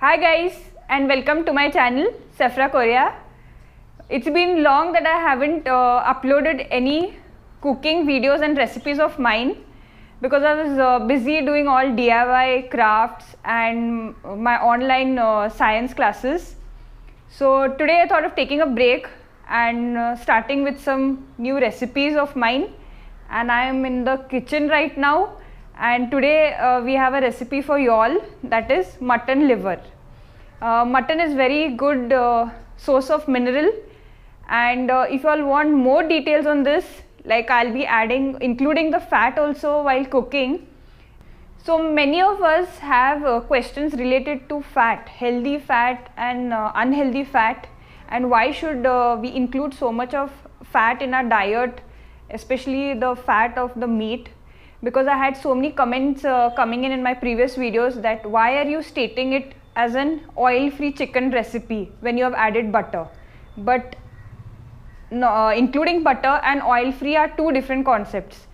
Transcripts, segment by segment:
Hi guys, and welcome to my channel Safra Korea. It's been long that I haven't uploaded any cooking videos and recipes of mine because I was busy doing all DIY crafts and my online science classes. So today I thought of taking a break and starting with some new recipes of mine, and I am in the kitchen right now. And today we have a recipe for you all, that is mutton liver. Mutton is very good source of mineral, and if you all want more details on this, like I'll be including the fat also while cooking. So many of us have questions related to fat, healthy fat and unhealthy fat, and why should we include so much of fat in our diet, especially the fat of the meat. Because I had so many comments coming in my previous videos that why are you stating it as an oil-free chicken recipe when you have added butter. But no, including butter and oil-free are two different concepts,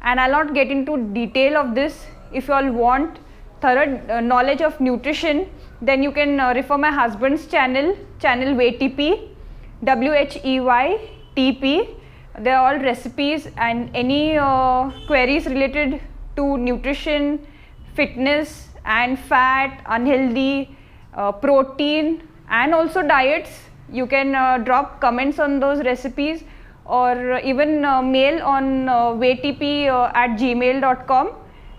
and I'll not get into detail of this. If you all want thorough knowledge of nutrition, then you can refer my husband's channel WHEYTP, WHEYTP. They are all recipes, and any queries related to nutrition, fitness and fat, unhealthy, protein and also diets, you can drop comments on those recipes, or even mail on waytp@gmail.com.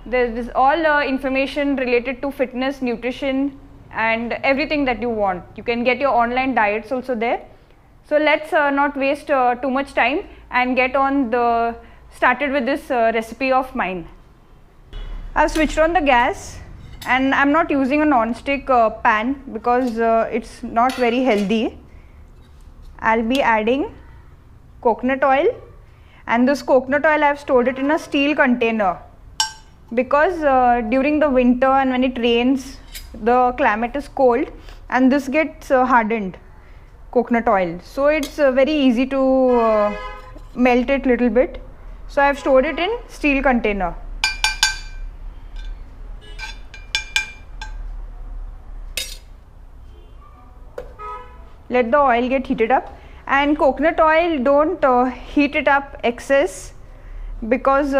There is all information related to fitness, nutrition and everything that you want. You can get your online diets also there. So let's not waste too much time and get on started with this recipe of mine. I've switched on the gas, and I'm not using a non-stick pan because it's not very healthy. I'll be adding coconut oil, and this coconut oil I've stored it in a steel container because during the winter and when it rains, the climate is cold and this gets hardened, coconut oil. So it's very easy to melt it little bit. So I have stored it in steel container. Let the oil get heated up, and coconut oil don't heat it up excess because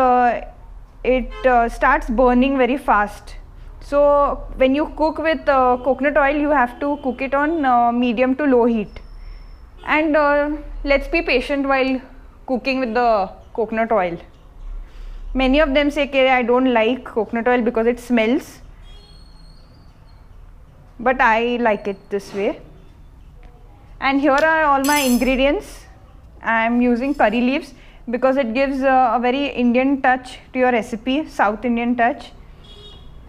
it starts burning very fast. So when you cook with coconut oil, you have to cook it on medium to low heat. And let's be patient while cooking with the coconut oil. Many of them say, okay, I don't like coconut oil because it smells, but I like it this way. And here are all my ingredients. I am using curry leaves because it gives a very Indian touch to your recipe, South Indian touch.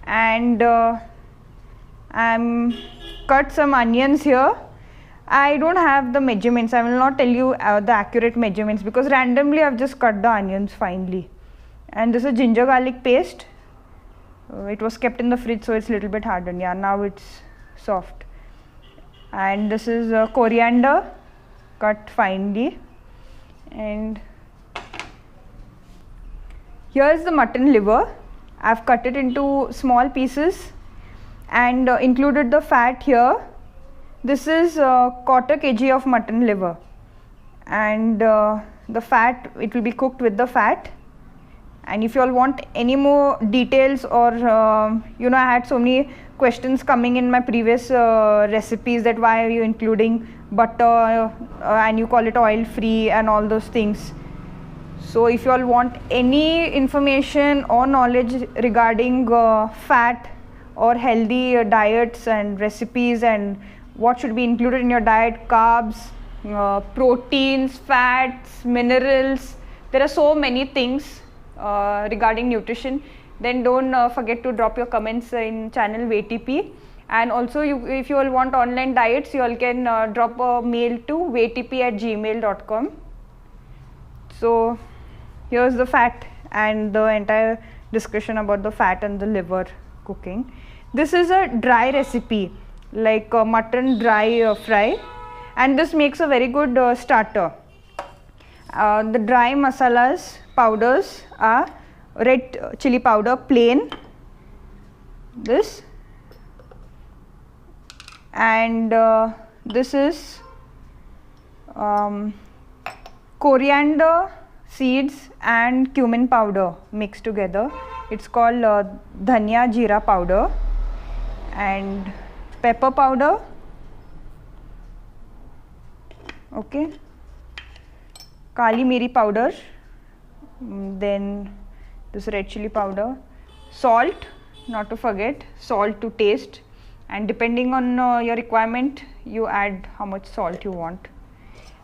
And I'm cut some onions here. I don't have the measurements. I will not tell you the accurate measurements because randomly I've just cut the onions finely. And this is ginger garlic paste. It was kept in the fridge, so it's a little bit hardened. Yeah, now it's soft. And this is coriander cut finely. And here is the mutton liver. I've cut it into small pieces and included the fat here. This is 1/4 kg of mutton liver, and the fat, it will be cooked with the fat. And if you all want any more details, or you know, I had so many questions coming in my previous recipes that why are you including butter and you call it oil free and all those things. So if you all want any information or knowledge regarding fat or healthy diets and recipes and what should be included in your diet, carbs, proteins, fats, minerals, there are so many things regarding nutrition, then don't forget to drop your comments in channel WHEYTP. And also if you all want online diets, you all can drop a mail to waytp@gmail.com. So here's the fat and the entire discussion about the fat and the liver cooking. This is a dry recipe, like mutton dry fry, and this makes a very good starter. The dry masalas powders are red chili powder plain, this, and this is coriander seeds and cumin powder mixed together. It's called dhania jeera powder, and pepper powder, okay, kali miri powder, then this red chilli powder, salt, not to forget, salt to taste, and depending on your requirement you add how much salt you want.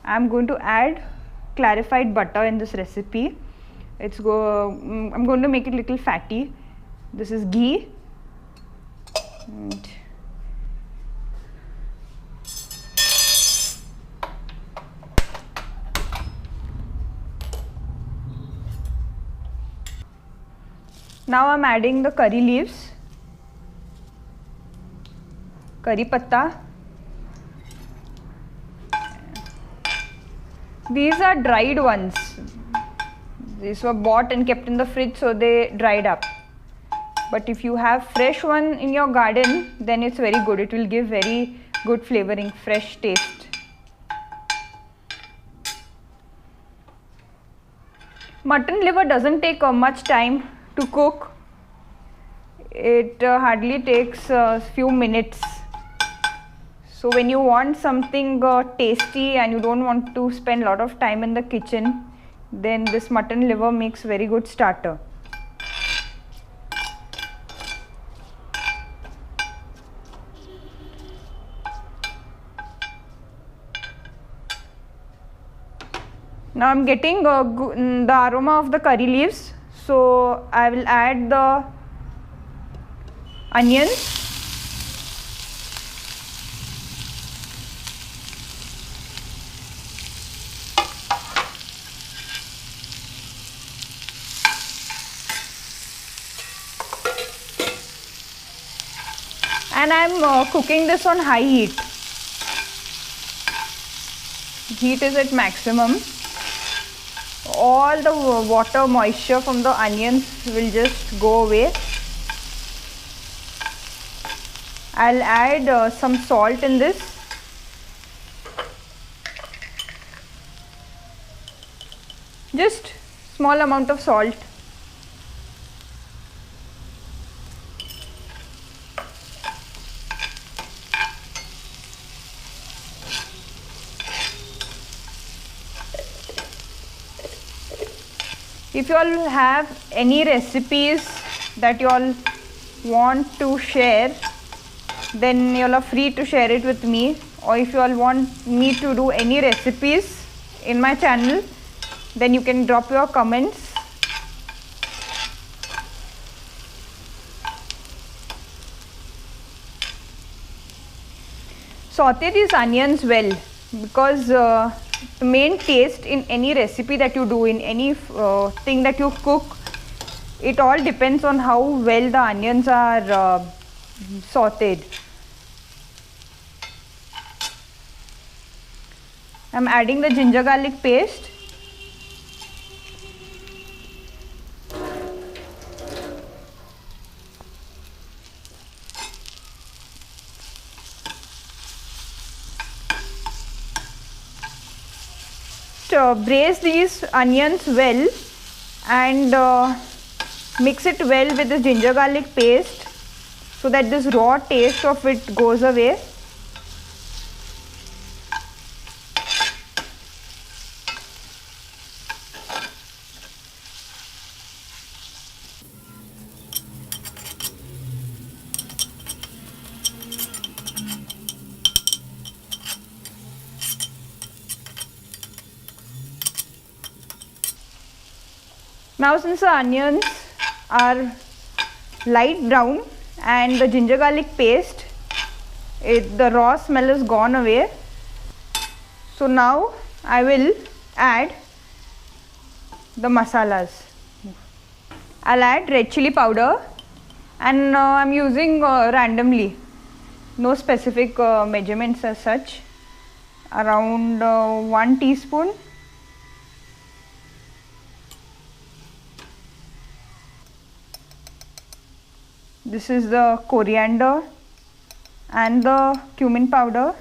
I am going to add clarified butter in this recipe. I'm going to make it little fatty. This is ghee. And now I'm adding the curry leaves, curry patta. These are dried ones. These were bought and kept in the fridge, so they dried up. But if you have fresh one in your garden, then it's very good. It will give very good flavoring, fresh taste. Mutton liver doesn't take much time to cook. It hardly takes a few minutes. So when you want something tasty and you don't want to spend a lot of time in the kitchen, then this mutton liver makes very good starter. Now I'm getting the aroma of the curry leaves, so I will add the onions. And I am cooking this on high heat. Heat is at maximum. All the water moisture from the onions will just go away. I'll add some salt in this. Just small amount of salt. If you all have any recipes that you all want to share, then you all are free to share it with me. Or if you all want me to do any recipes in my channel, then you can drop your comments. Saute these onions well, because the main taste in any recipe that you do, in any thing that you cook, it all depends on how well the onions are sauteed. I am adding the ginger garlic paste. Braise these onions well and mix it well with the ginger garlic paste so that this raw taste of it goes away. Now since the onions are light brown and the ginger garlic paste, the raw smell is gone away. So now I will add the masalas. I'll add red chilli powder, and I'm using randomly, no specific measurements as such, around 1 teaspoon. This is the coriander, and the cumin powder.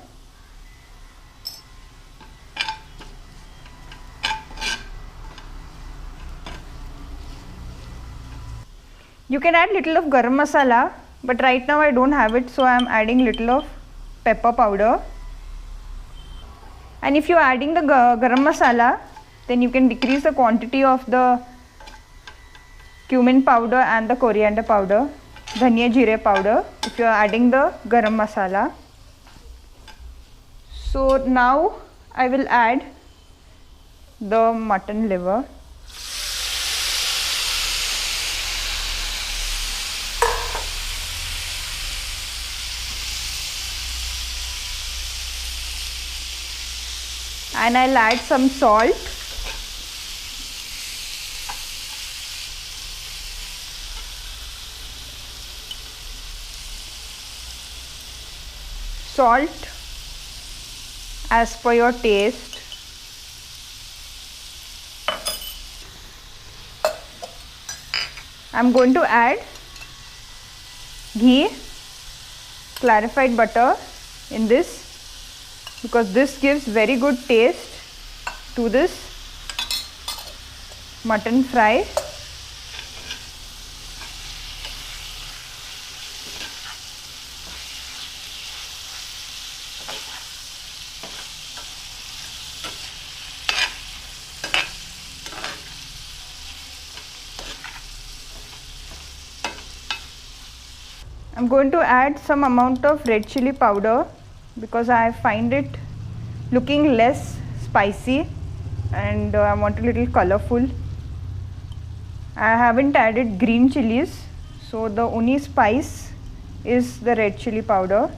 You can add little of garam masala, but right now I don't have it, so I am adding little of pepper powder. And if you are adding the garam masala, then you can decrease the quantity of the cumin powder and the coriander powder, dhania jeera powder, if you are adding the garam masala. So now I will add the mutton liver. And I'll add some salt. Salt as per your taste. I'm going to add ghee, clarified butter in this, because this gives very good taste to this mutton fry. I'm going to add some amount of red chilli powder because I find it looking less spicy and I want a little colorful. I haven't added green chilies, so the only spice is the red chilli powder.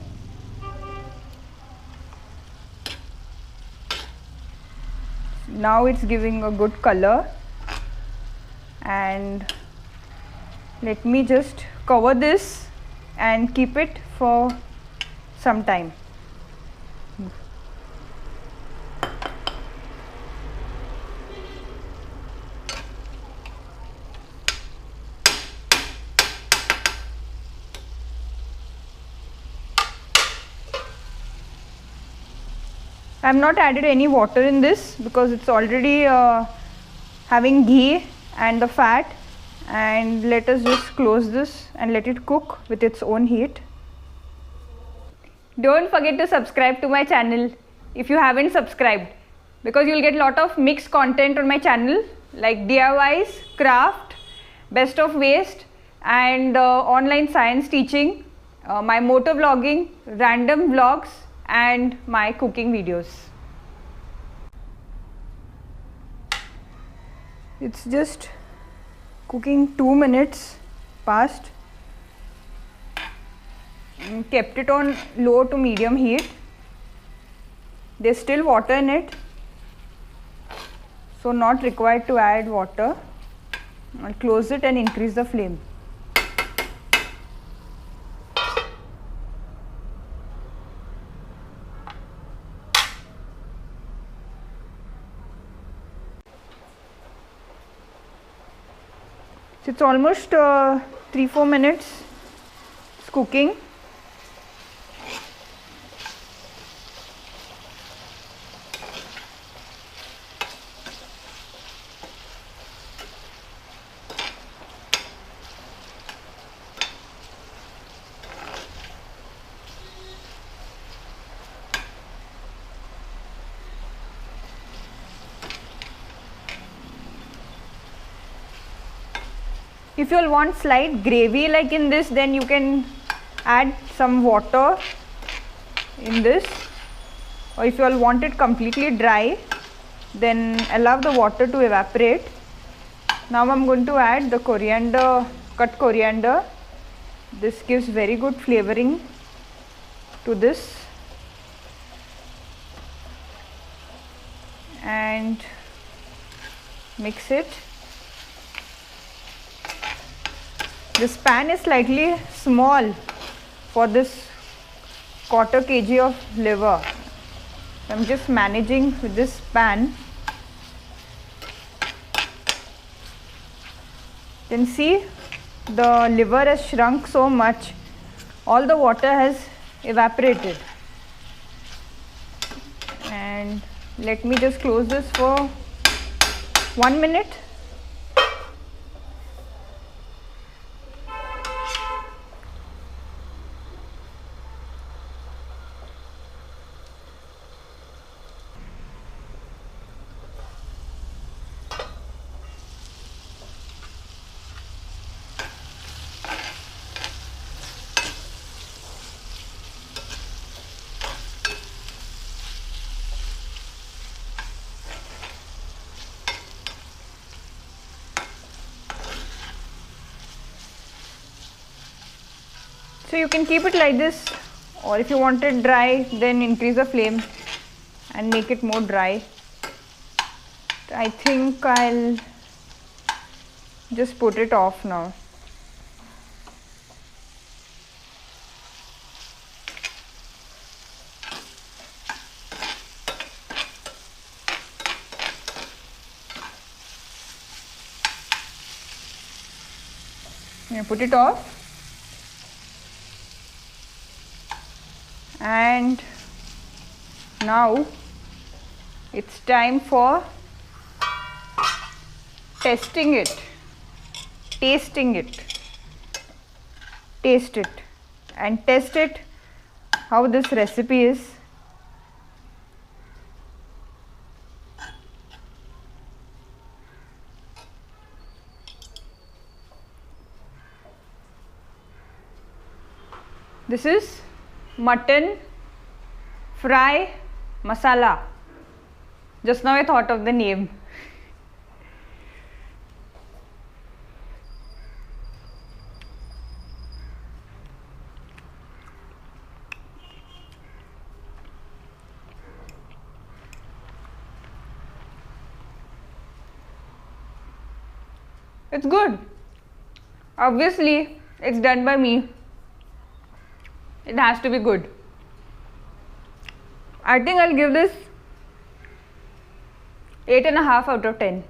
Now it's giving a good color, and let me just cover this and keep it for some time. I have not added any water in this because it's already having ghee and the fat, and let us just close this and let it cook with its own heat. Don't forget to subscribe to my channel if you haven't subscribed, because you'll get a lot of mixed content on my channel like DIYs, craft, best of waste, and online science teaching, my motor vlogging, random vlogs, and my cooking videos. It's just cooking 2 minutes past. Kept it on low to medium heat. There's still water in it, so not required to add water. I'll close it and increase the flame. It's almost 3-4 minutes it's cooking. If you want slight gravy like in this, then you can add some water in this, or if you all want it completely dry, then allow the water to evaporate. Now I'm going to add the coriander, cut coriander. This gives very good flavoring to this, and mix it. This pan is slightly small for this 1/4 kg of liver. I'm just managing with this pan. You can see the liver has shrunk so much. All the water has evaporated. And let me just close this for 1 minute. So you can keep it like this, or if you want it dry, then increase the flame and make it more dry. I think I'll just put it off now. Put it off. And now it's time for tasting it. Taste it and test it how this recipe is. This is mutton fry masala. Just now I thought of the name. It's good. Obviously, it's done by me. It has to be good. I think I'll give this 8.5 out of 10.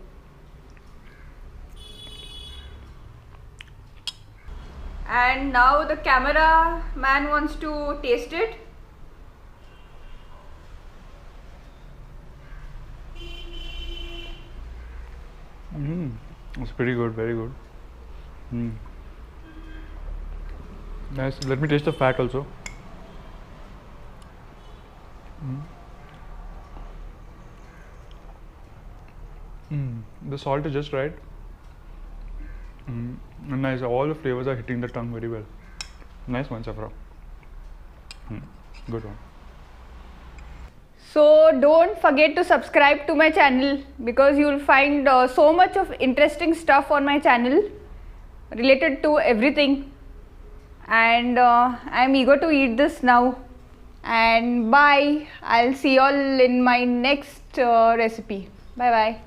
And now the camera man wants to taste it. It's pretty good, very good. Nice. Let me taste the fat also. The salt is just right. And nice. All the flavors are hitting the tongue very well. Nice one, Safra. Good one. So don't forget to subscribe to my channel, because you will find so much of interesting stuff on my channel related to everything. And I'm eager to eat this now. And bye. I'll see you all in my next recipe. Bye bye.